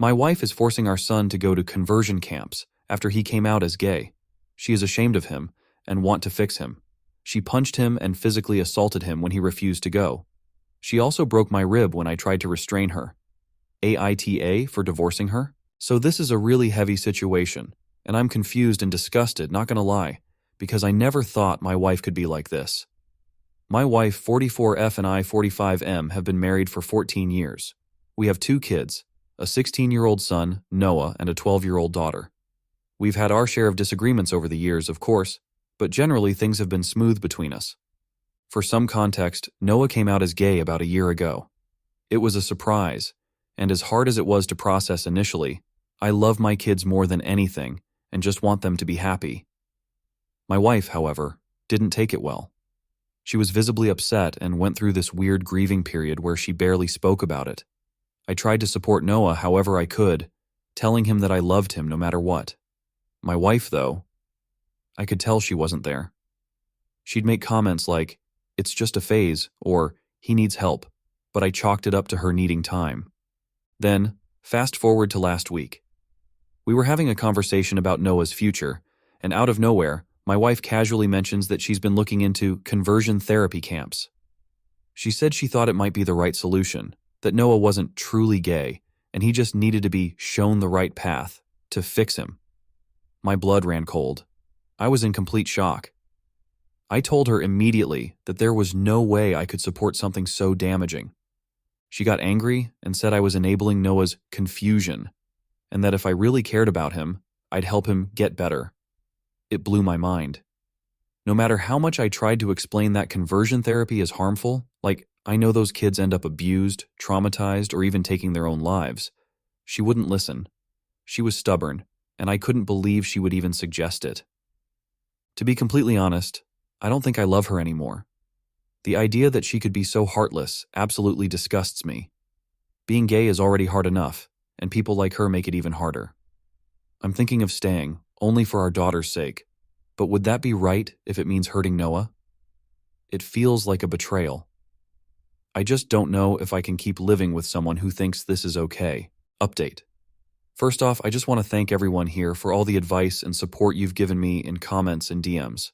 My wife is forcing our son to go to conversion camps after he came out as gay. She is ashamed of him and want to fix him. She punched him and physically assaulted him when he refused to go. She also broke my rib when I tried to restrain her. AITA for divorcing her? So this is a really heavy situation, and I'm confused and disgusted, not gonna lie, because I never thought my wife could be like this. My wife, 44F, and I, 45M, have been married for 14 years. We have 2 kids, a 16-year-old son, Noah, and a 12-year-old daughter. We've had our share of disagreements over the years, of course, but generally things have been smooth between us. For some context, Noah came out as gay about a year ago. It was a surprise, and as hard as it was to process initially, I love my kids more than anything and just want them to be happy. My wife, however, didn't take it well. She was visibly upset and went through this weird grieving period where she barely spoke about it. I tried to support Noah however I could, telling him that I loved him no matter what. My wife, though, I could tell she wasn't there. She'd make comments like, "It's just a phase," or "He needs help," but I chalked it up to her needing time. Then, fast forward to last week. We were having a conversation about Noah's future, and out of nowhere, my wife casually mentions that she's been looking into conversion therapy camps. She said she thought it might be the right solution, that Noah wasn't truly gay, and he just needed to be shown the right path to fix him. My blood ran cold. I was in complete shock. I told her immediately that there was no way I could support something so damaging. She got angry and said I was enabling Noah's confusion, and that if I really cared about him, I'd help him get better. It blew my mind. No matter how much I tried to explain that conversion therapy is harmful, like I know those kids end up abused, traumatized, or even taking their own lives, she wouldn't listen. She was stubborn, and I couldn't believe she would even suggest it. To be completely honest, I don't think I love her anymore. The idea that she could be so heartless absolutely disgusts me. Being gay is already hard enough, and people like her make it even harder. I'm thinking of staying, only for our daughter's sake, but would that be right if it means hurting Noah? It feels like a betrayal. I just don't know if I can keep living with someone who thinks this is okay. Update. First off, I just want to thank everyone here for all the advice and support you've given me in comments and DMs.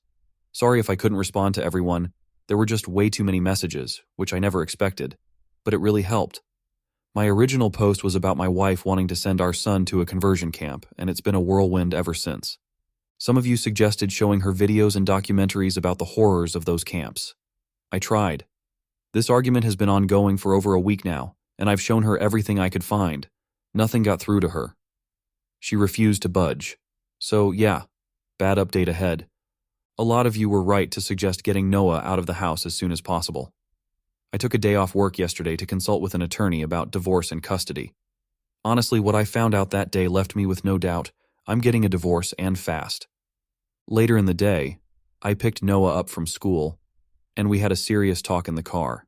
Sorry if I couldn't respond to everyone. There were just way too many messages, which I never expected, but it really helped. My original post was about my wife wanting to send our son to a conversion camp, and it's been a whirlwind ever since. Some of you suggested showing her videos and documentaries about the horrors of those camps. I tried. This argument has been ongoing for over a week now, and I've shown her everything I could find. Nothing got through to her. She refused to budge. So yeah, bad update ahead. A lot of you were right to suggest getting Noah out of the house as soon as possible. I took a day off work yesterday to consult with an attorney about divorce and custody. Honestly, what I found out that day left me with no doubt. I'm getting a divorce and fast. Later in the day, I picked Noah up from school, and we had a serious talk in the car.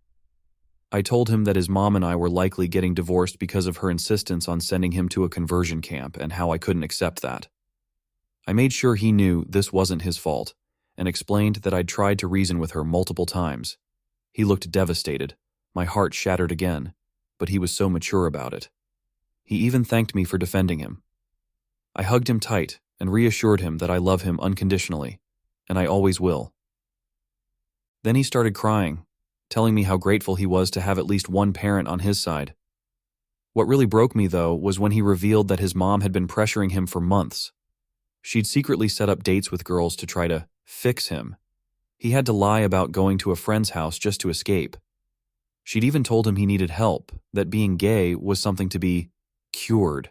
I told him that his mom and I were likely getting divorced because of her insistence on sending him to a conversion camp and how I couldn't accept that. I made sure he knew this wasn't his fault and explained that I'd tried to reason with her multiple times. He looked devastated. My heart shattered again, but he was so mature about it. He even thanked me for defending him. I hugged him tight and reassured him that I love him unconditionally, and I always will. Then he started crying, telling me how grateful he was to have at least one parent on his side. What really broke me, though, was when he revealed that his mom had been pressuring him for months. She'd secretly set up dates with girls to try to fix him. He had to lie about going to a friend's house just to escape. She'd even told him he needed help, that being gay was something to be cured.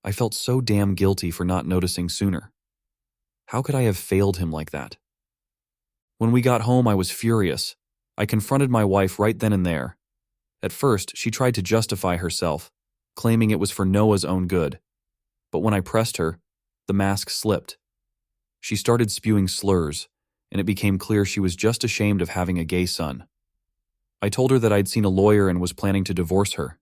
I felt so damn guilty for not noticing sooner. How could I have failed him like that? When we got home, I was furious. I confronted my wife right then and there. At first, she tried to justify herself, claiming it was for Noah's own good. But when I pressed her, the mask slipped. She started spewing slurs, and it became clear she was just ashamed of having a gay son. I told her that I'd seen a lawyer and was planning to divorce her.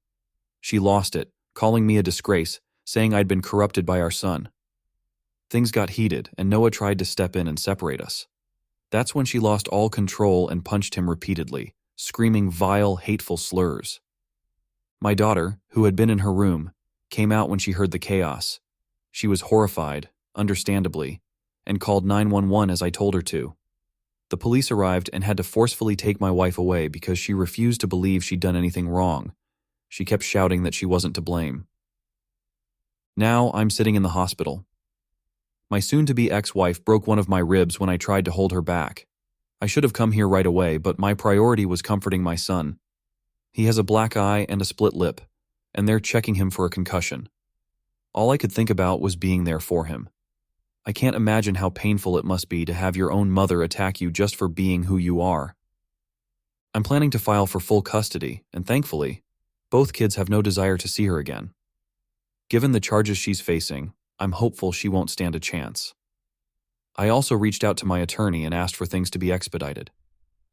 She lost it, calling me a disgrace, saying I'd been corrupted by our son. Things got heated, and Noah tried to step in and separate us. That's when she lost all control and punched him repeatedly, screaming vile, hateful slurs. My daughter, who had been in her room, came out when she heard the chaos. She was horrified, understandably, and called 911 as I told her to. The police arrived and had to forcefully take my wife away because she refused to believe she'd done anything wrong. She kept shouting that she wasn't to blame. Now I'm sitting in the hospital. My soon-to-be ex-wife broke one of my ribs when I tried to hold her back. I should have come here right away, but my priority was comforting my son. He has a black eye and a split lip, and they're checking him for a concussion. All I could think about was being there for him. I can't imagine how painful it must be to have your own mother attack you just for being who you are. I'm planning to file for full custody, and thankfully, both kids have no desire to see her again. Given the charges she's facing, I'm hopeful she won't stand a chance. I also reached out to my attorney and asked for things to be expedited.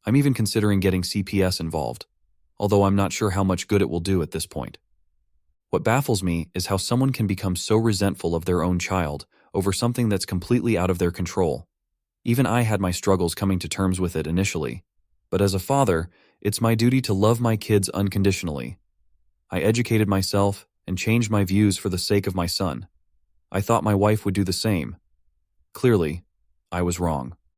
I'm even considering getting CPS involved, although I'm not sure how much good it will do at this point. What baffles me is how someone can become so resentful of their own child over something that's completely out of their control. Even I had my struggles coming to terms with it initially, but as a father, it's my duty to love my kids unconditionally. I educated myself and changed my views for the sake of my son. I thought my wife would do the same. Clearly, I was wrong.